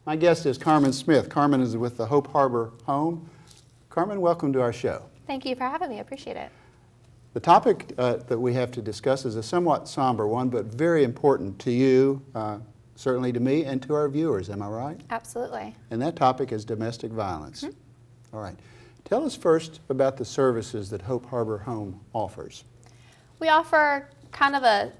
My guest is Karmen Smith. Karmen is with the Hope Harbor Home. Karmen, welcome to our show. Thank you for having me. I appreciate it. The topic that we have to discuss is a somewhat somber one, but very important to you, certainly to me, and to our viewers. Am I right? Absolutely. And that topic is domestic violence. Mm-hmm. All right. Tell us first about the services that Hope Harbor Home offers. We offer kind of a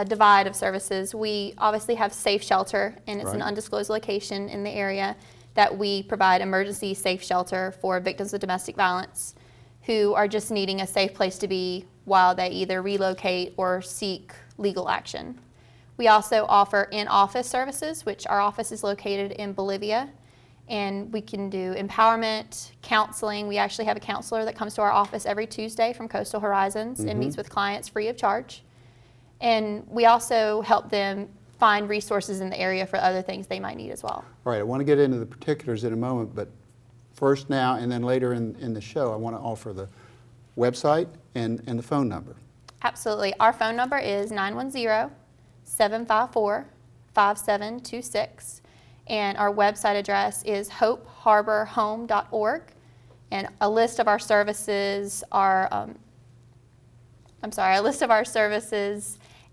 divide of services. We obviously have safe shelter, and it's an undisclosed location in the area that we provide emergency safe shelter for victims of domestic violence who are just needing a safe place to be while they either relocate or seek legal action. We also offer in-office services, which our office is located in Bolivia, and we can do empowerment, counseling. We actually have a counselor that comes to our office every Tuesday from Coastal Horizons and meets with clients free of charge. And we also help them find resources in the area for other things they might need as well. All right, I want to get into the particulars in a moment, but first now and then later in the show, I want to offer the website and the phone number. Absolutely. Our phone number is 910-754-5726, and our website address is hopeharborhome.org, and a list of our services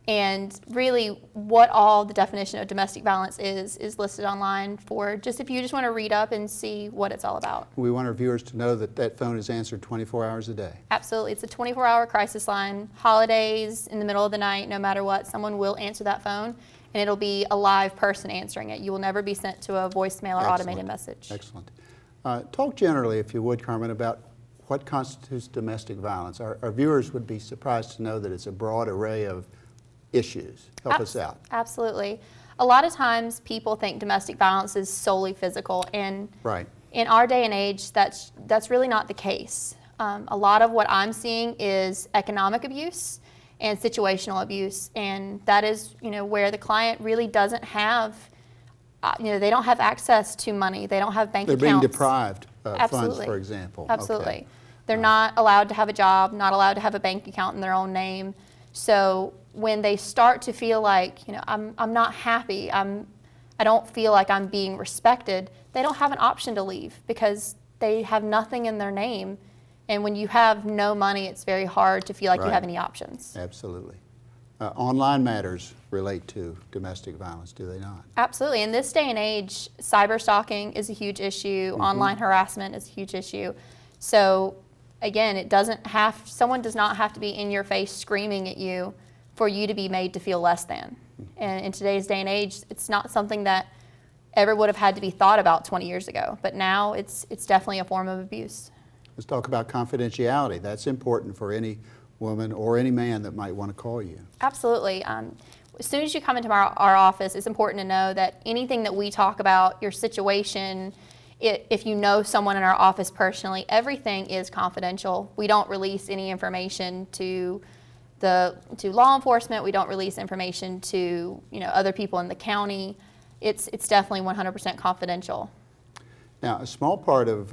and really what all the definition of domestic violence is listed online for if you just want to read up and see what it's all about. We want our viewers to know that that phone is answered 24 hours a day. Absolutely. It's a 24-hour crisis line. Holidays, in the middle of the night, no matter what, someone will answer that phone, and it'll be a live person answering it. You will never be sent to a voicemail or automated message. Excellent. Talk generally, if you would, Karmen, about what constitutes domestic violence. Our viewers would be surprised to know that it's a broad array of issues. Help us out. Absolutely. A lot of times people think domestic violence is solely physical, and in our day and age, that's really not the case. A lot of what I'm seeing is economic abuse and situational abuse, and that is, where the client really doesn't have, they don't have access to money. They don't have bank accounts. They're being deprived of funds, for example. Absolutely. Okay. They're not allowed to have a job, not allowed to have a bank account in their own name. So when they start to feel like, I'm not happy, I don't feel like I'm being respected, they don't have an option to leave because they have nothing in their name. And when you have no money, it's very hard to feel like you have any options. Absolutely. Online matters relate to domestic violence, do they not? Absolutely. In this day and age, cyber stalking is a huge issue. Online harassment is a huge issue. So again, someone does not have to be in your face screaming at you for you to be made to feel less than. And in today's day and age, it's not something that ever would have had to be thought about 20 years ago. But now it's definitely a form of abuse. Let's talk about confidentiality. That's important for any woman or any man that might want to call you. Absolutely. As soon as you come into our office, it's important to know that anything that we talk about, your situation, if you know someone in our office personally, everything is confidential. We don't release any information to law enforcement. We don't release information to other people in the county. It's definitely 100% confidential. Now, a small part of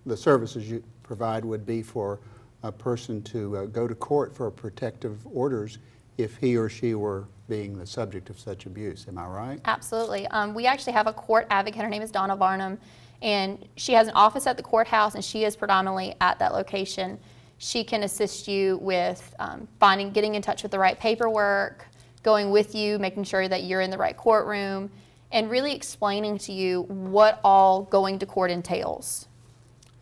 the services you provide would be for a person to go to court for protective orders if he or she were being the subject of such abuse. Am I right? Absolutely. We actually have a court advocate. Her name is Donna Varnum, and she has an office at the courthouse, and she is predominantly at that location. She can assist you with getting in touch with the right paperwork, going with you, making sure that you're in the right courtroom, and really explaining to you what all going to court entails.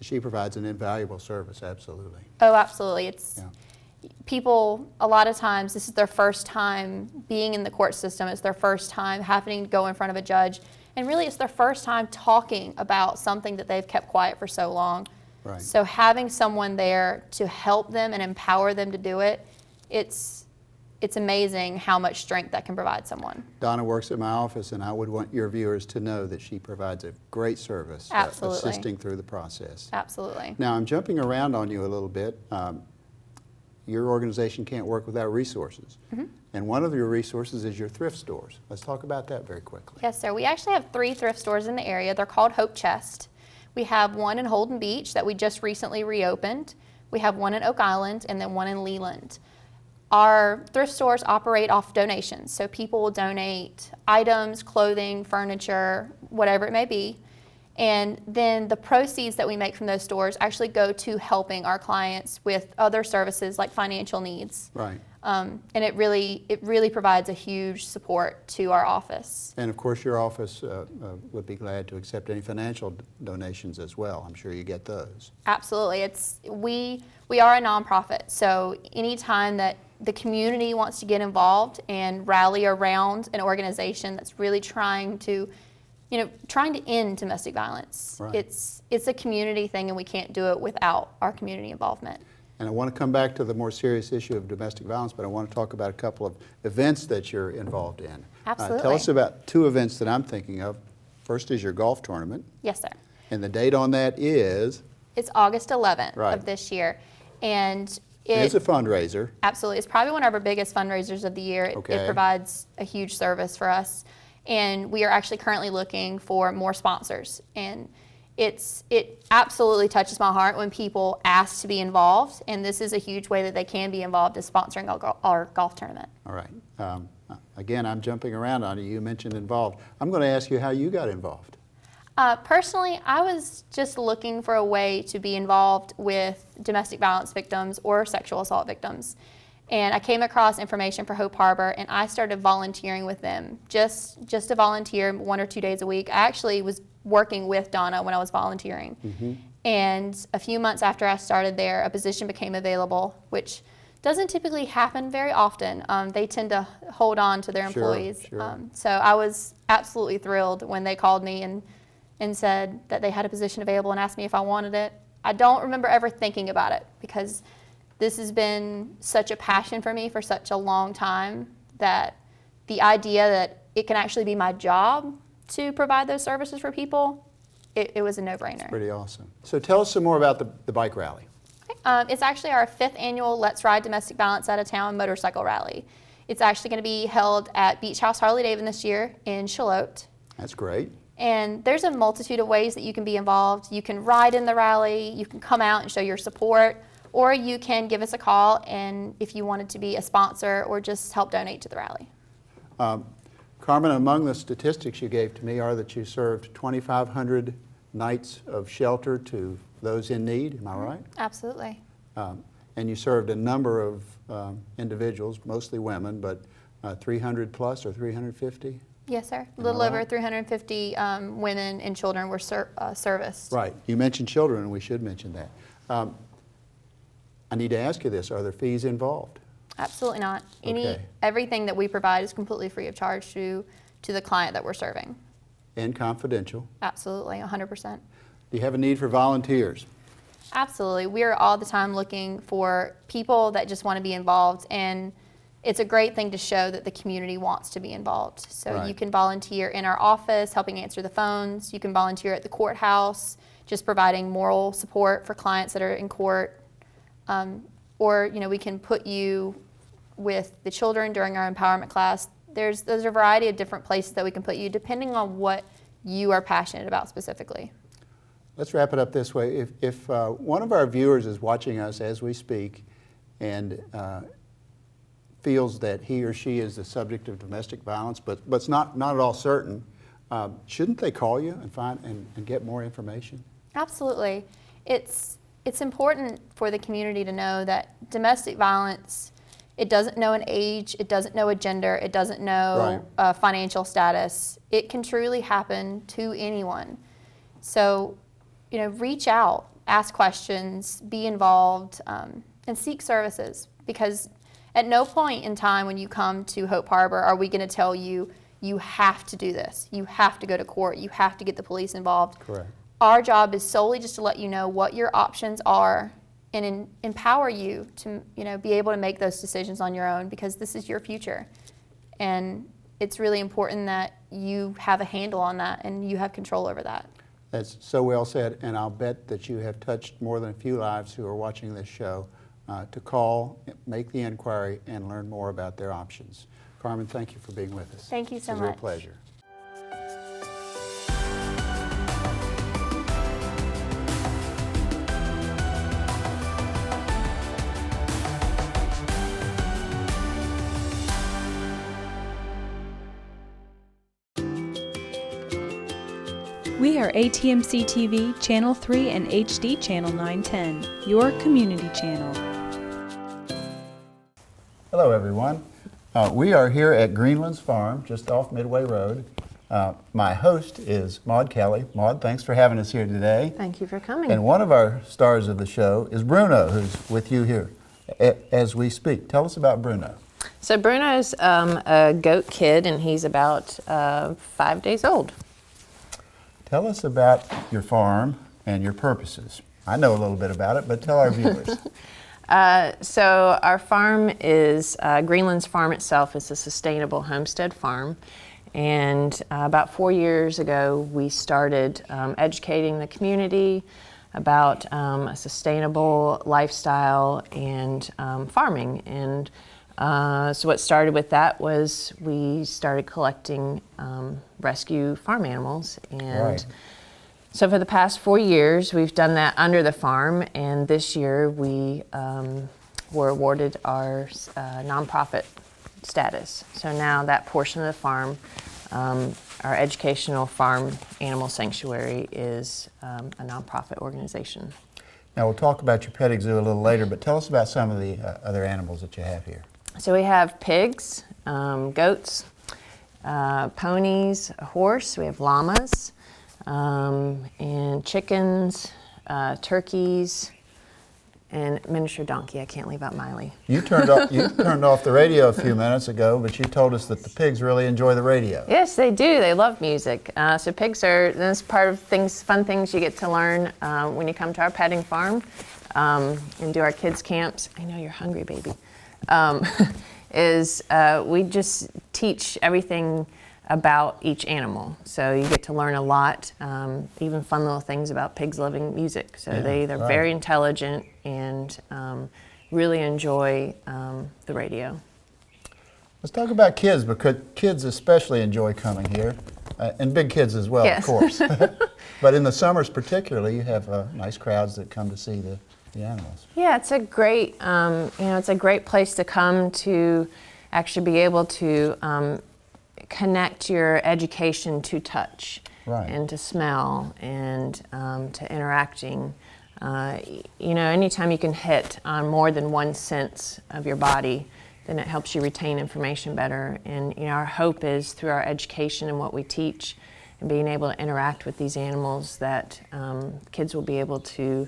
She provides an invaluable service, absolutely. Oh, absolutely. People, a lot of times, this is their first time being in the court system. It's their first time having to go in front of a judge. And really, it's their first time talking about something that they've kept quiet for so long. Right. So having someone there to help them and empower them to do it, it's amazing how much strength that can provide someone. Donna works at my office, and I would want your viewers to know that she provides a great service, assisting through the process. Absolutely. Now, I'm jumping around on you a little bit. Your organization can't work without resources. And one of your resources is your thrift stores. Let's talk about that very quickly. Yes, sir. We actually have 3 thrift stores in the area. They're called Hope Chest. We have one in Holden Beach that we just recently reopened. We have one in Oak Island and then one in Leland. our thrift stores operate off donations. So people will donate items, clothing, furniture, whatever it may be. And then the proceeds that we make from those stores actually go to helping our clients with other services like financial needs. Right. And it really provides a huge support to our office. And of course, your office would be glad to accept any financial donations as well. I'm sure you get those. Absolutely. We are a nonprofit, so anytime that the community wants to get involved and rally around an organization that's really trying to end domestic violence. Right. It's a community thing, and we can't do it without our community involvement. And I want to come back to the more serious issue of domestic violence, but I want to talk about a couple of events that you're involved in. Absolutely. Tell us about two events that I'm thinking of. First is your golf tournament. Yes, sir. And the date on that is? It's August 11th Right. of this year. And It's a fundraiser. Absolutely. It's probably one of our biggest fundraisers of the year. Okay. It provides a huge service for us. And we are actually currently looking for more sponsors. And it absolutely touches my heart when people ask to be involved. And this is a huge way that they can be involved, is sponsoring our golf tournament. All right. Again, I'm jumping around on you. You mentioned involved. I'm going to ask you how you got involved. Personally, I was just looking for a way to be involved with domestic violence victims or sexual assault victims. And I came across information for Hope Harbor, and I started volunteering with them, just to volunteer 1 or 2 days a week. I actually was working with Donna when I was volunteering. Mm-hmm. And a few months after I started there, a position became available, which doesn't typically happen very often. They tend to hold on to their employees. Sure. So I was absolutely thrilled when they called me and said that they had a position available and asked me if I wanted it. I don't remember ever thinking about it, because this has been such a passion for me for such a long time, that the idea that it can actually be my job to provide those services for people, it was a no-brainer. Pretty awesome. So tell us some more about the bike rally. It's actually our 5th annual Let's Ride Domestic Violence Out of Town motorcycle rally. It's actually going to be held at Beach House Harley-Davidson this year in Charlotte. That's great. And there's a multitude of ways that you can be involved. You can ride in the rally, you can come out and show your support, or you can give us a call and if you wanted to be a sponsor or just help donate to the rally. Carmen, among the statistics you gave to me are that you served 2,500 nights of shelter to those in need. Am I right? Absolutely. And you served a number of individuals, mostly women, but 300 plus or 350? Yes, sir. A Am I little over right? 350 women and children were serviced. Right. You mentioned children, and we should mention that. I need to ask you this. Are there fees involved? Absolutely not. Okay. Everything that we provide is completely free of charge to the client that we're serving. And confidential. Absolutely, 100%. Do you have a need for volunteers? Absolutely. We are all the time looking for people that just want to be involved, and it's a great thing to show that the community wants to be involved. So Right. you can volunteer in our office, helping answer the phones. You can volunteer at the courthouse, just providing moral support for clients that are in court. Or we can put you with the children during our empowerment class. There's a variety of different places that we can put you depending on what you are passionate about specifically. Let's wrap it up this way. If one of our viewers is watching us as we speak and feels that he or she is the subject of domestic violence, but's not at all certain, shouldn't they call you and find and get more information? Absolutely. It's important for the community to know that domestic violence, it doesn't know an age, it doesn't know a gender, it doesn't know a financial status. It can truly happen to anyone. So, reach out, ask questions, be involved, and seek services, because at no point in time when you come to Hope Harbor are we going to tell you, you have to do this, you have to go to court, you have to get the police involved. Correct. Our job is solely just to let you know what your options are and empower you to be able to make those decisions on your own, because this is your future. And it's really important that you have a handle on that and you have control over that. That's so well said, and I'll bet that you have touched more than a few lives who are watching this show to call, make the inquiry, and learn more about their options. Carmen, thank you for being with us. Thank you so It's a much. real pleasure. We are ATMC TV, Channel 3 and HD Channel 910, your community channel. Hello, everyone. We are here at Greenland's Farm, just off Midway Road. My host is Maude Kelly. Maude, thanks for having us here today. Thank you for coming. And one of our stars of the show is Bruno, who's with you here as we speak. Tell us about Bruno. So Bruno's a goat kid, and he's about 5 days old. Tell us about your farm and your purposes. I know a little bit about it, but tell our viewers. So our farm is, Greenland's Farm itself is a sustainable homestead farm. And about 4 years ago, we started educating the community about a sustainable lifestyle and farming. And so what started with that was we started collecting rescue farm animals. And Right. so for the past 4 years, we've done that under the farm. And this year, we were awarded our nonprofit status. So now that portion of the farm, our educational farm animal sanctuary, is a nonprofit organization. Now, we'll talk about your petting zoo a little later, but tell us about some of the other animals that you have here. So we have pigs, goats, ponies, a horse, we have llamas, and chickens, turkeys, and miniature donkey. I can't leave out Miley. You turned off the radio a few minutes ago, but you told us that the pigs really enjoy the radio. Yes, they do. They love music. So pigs that's part of fun things you get to learn when you come to our petting farm and do our kids camps. I know you're hungry, baby. We just teach everything about each animal. So you get to learn a lot, even fun little things about pigs loving music. So they're right. very intelligent and really enjoy the radio. Let's talk about kids, because kids especially enjoy coming here, and big kids as well, Yes. of course. But in the summers particularly, you have nice crowds that come to see the animals. Yeah, it's a great, it's a great place to come to actually be able to connect your education to touch, Right. and to smell, and to interacting. Anytime you can hit on more than one sense of your body, then it helps you retain information better. And our hope is through our education and what we teach and being able to interact with these animals that kids will be able to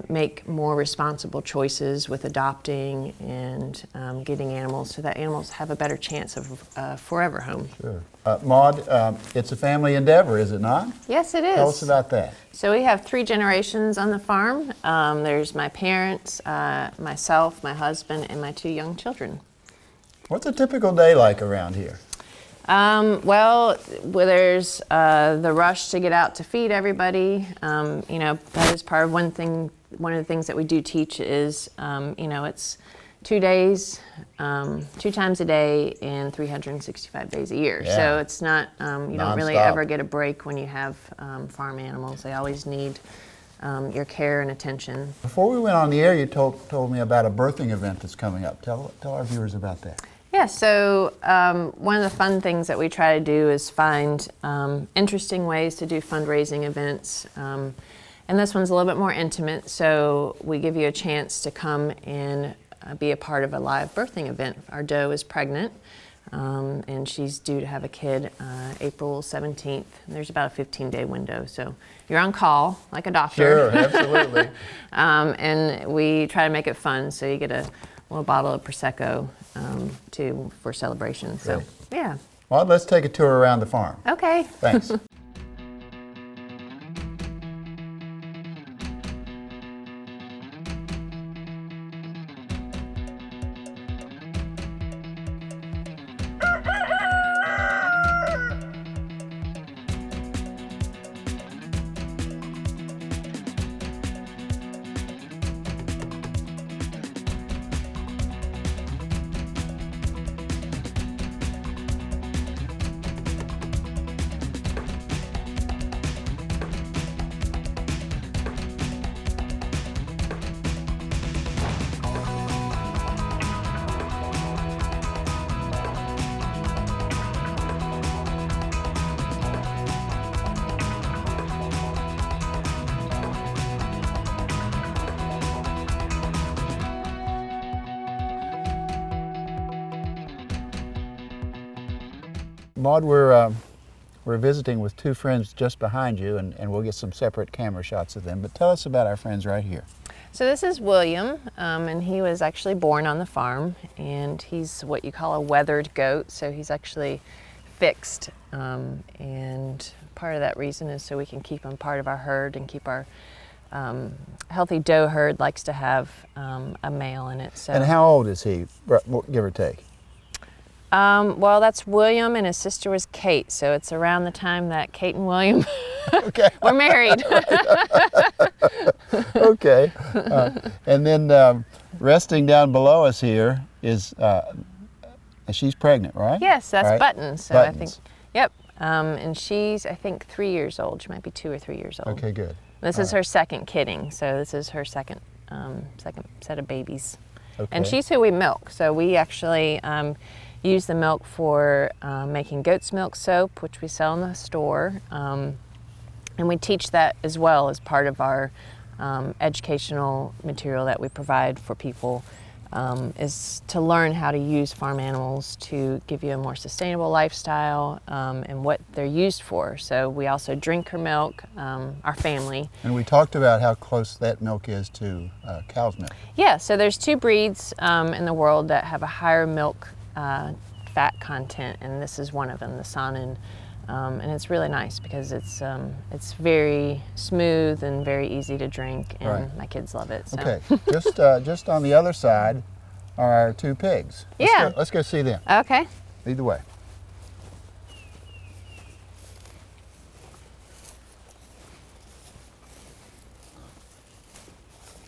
make more responsible choices with adopting and getting animals, so that animals have a better chance of a forever home. Sure. Maude, it's a family endeavor, is it not? Yes, it is. Tell us about that. So we have 3 generations on the farm. There's my parents, myself, my husband, and my 2 young children. What's a typical day like around here? Well, there's the rush to get out to feed everybody. That is part of one of the things that we do teach is, it's 2 days, 2 times a day, and 365 days a year. Yeah. So it's not, you don't really Non-stop. ever get a break when you have farm animals. They always need your care and attention. Before we went on the air, you told me about a birthing event that's coming up. Tell our viewers about that. Yeah, so one of the fun things that we try to do is find interesting ways to do fundraising events. And this one's a little bit more intimate, so we give you a chance to come and be a part of a live birthing event. Our doe is pregnant, and she's due to have a kid April 17th. There's about a 15-day window, so you're on call like a doctor. Sure, absolutely. And we try to make it fun, so you get a little bottle of Prosecco for celebration. So, Great. yeah. Well, let's take a tour around the farm. Okay. Thanks. Maud, we're visiting with two friends just behind you, and we'll get some separate camera shots of them. But tell us about our friends right here. So this is William, and he was actually born on the farm, and he's what you call a weathered goat, so he's actually fixed, and part of that reason is so we can keep him part of our herd and keep our healthy doe herd likes to have a male in it. So. And how old is he, give or take? Well, that's William, and his sister was Kate, so it's around the time that Kate and William were married. Okay. And then resting down below us here is, she's pregnant, right? Yes, that's right. Buttons. So Buttons. I think, yep. And she's, I think, 3 years old. She might be 2 or 3 years old. Okay, good. This is her second kidding, so this is her second set of babies. Okay. And she's who we milk. So we actually use the milk for making goat's milk soap, which we sell in the store. And we teach that as well as part of our educational material that we provide for people, is to learn how to use farm animals to give you a more sustainable lifestyle and what they're used for. So we also drink her milk, our family. And we talked about how close that milk is to cow's milk. Yeah, so there's 2 breeds in the world that have a higher milk fat content, and this is one of them, the Saanen. And it's really nice because it's very smooth and very easy to drink, and right. my kids love it. So. Okay, just on the other side are our 2 pigs. Let's go see them. Okay. Lead the way.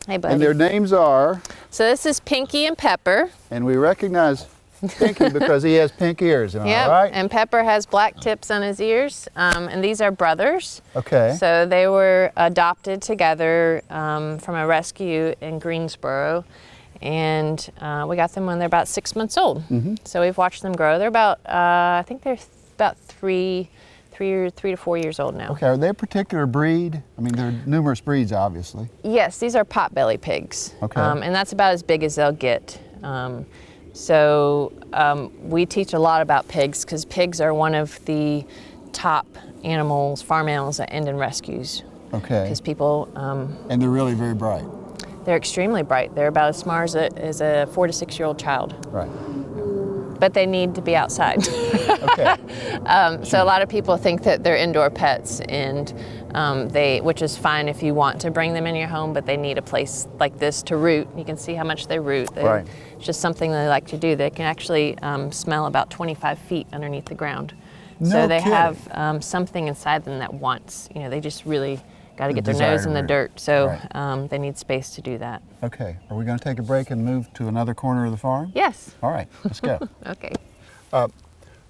Hey, buddy. And their names are, So this is Pinky and Pepper. and we recognize Pinky because he has pink ears, am I right? And Pepper has black tips on his ears, and these are brothers. Okay. So they were adopted together from a rescue in Greensboro, and we got them when they're about 6 months old. Mm-hmm. So we've watched them grow. They're about, I think they're about 3 to 4 years old now. Okay, are they a particular breed? I mean, there are numerous breeds, obviously. Yes, these are potbelly pigs. Okay. And that's about as big as they'll get. So we teach a lot about pigs because pigs are one of the top animals, farm animals that end in rescues. Okay. Because people, And they're really very bright. they're extremely bright. They're about as smart as a 4 to 6 year old child. Right. But they need to be outside. Okay. So a lot of people think that they're indoor pets, and which is fine if you want to bring them in your home, but they need a place like this to root. You can see how much they root. Right. It's just something they like to do. They can actually smell about 25 feet underneath the ground. No So they kidding. have something inside them that wants, they just really got to get their desire nose to in the root. dirt. So Right. they need space to do that. Okay. Are we going to take a break and move to another corner of the farm? Yes. All right. Let's go. Okay.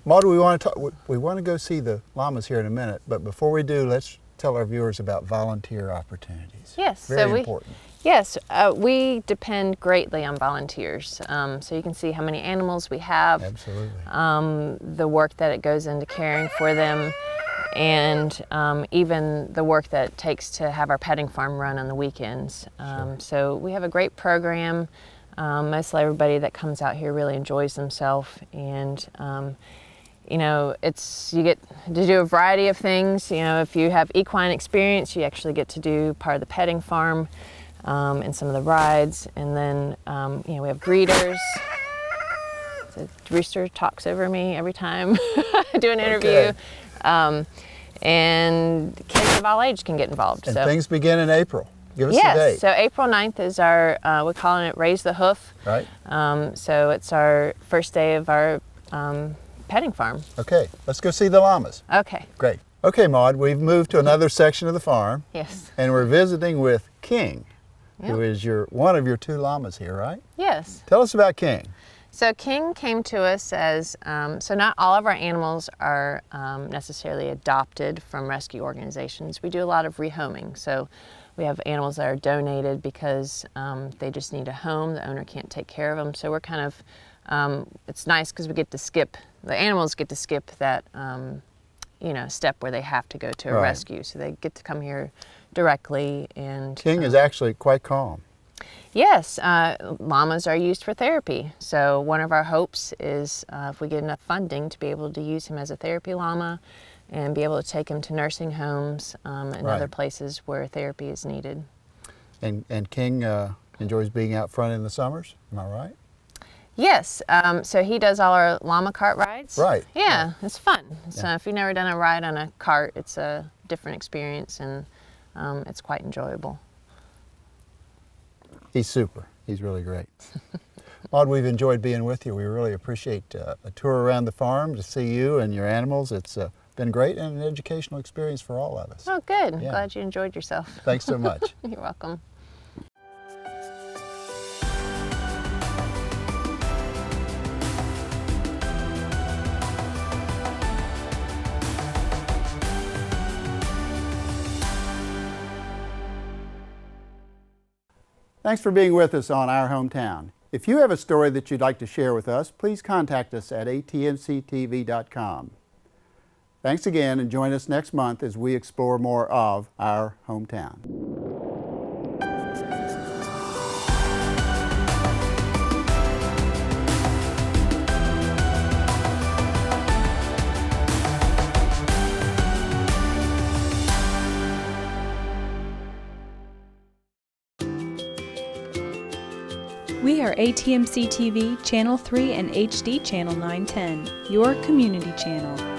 Maud, we want to go see the llamas here in a minute, but before we do, let's tell our viewers about volunteer opportunities. Yes. Very important. Yes, we depend greatly on volunteers. So you can see how many animals we have, Absolutely. the work that it goes into caring for them, and even the work that it takes to have our petting farm run on the weekends. So we have a great program. Mostly everybody that comes out here really enjoys themselves, and you get to do a variety of things. If you have equine experience, you actually get to do part of the petting farm and some of the rides. And then, we have greeters. The rooster talks over me every time I do an interview. Okay. And kids of all age can get involved. And so. things begin in April. Give us the Yes, date. so April 9th is our, we're calling it Raise the Hoof. Right. So it's our first day of our petting farm. Okay. Let's go see the llamas. Okay. Great. Okay, Maud, we've moved to another section of the farm, Yes. and we're visiting with King, who Yep. is one of your 2 llamas here, right? Yes. Tell us about King. So King came to us as, so not all of our animals are necessarily adopted from rescue organizations. We do a lot of rehoming. So we have animals that are donated because they just need a home. The owner can't take care of them. So we're kind of, it's nice because we get to skip, the animals get to skip that, step where they have to go to a Right. rescue. So they get to come here directly, and King is actually quite calm. Yes, llamas are used for therapy. So one of our hopes is if we get enough funding to be able to use him as a therapy llama and be able to take him to nursing homes and other Right. places where therapy is needed. And King enjoys being out front in the summers, am I right? Yes, so he does all our llama cart rides. Right. Yeah, it's fun. So Yeah. if you've never done a ride on a cart, it's a different experience and it's quite enjoyable. He's super. He's really great. Maud, we've enjoyed being with you. We really appreciate a tour around the farm to see you and your animals. It's been great and an educational experience for all of us. Oh, good. I'm Yeah. glad you enjoyed yourself. Thanks so much. You're welcome. Thanks for being with us on Our Hometown. If you have a story that you'd like to share with us, please contact us at atmctv.com. Thanks again, and join us next month as we explore more of Our Hometown. We are ATMC TV, Channel 3 and HD Channel 910, your community channel.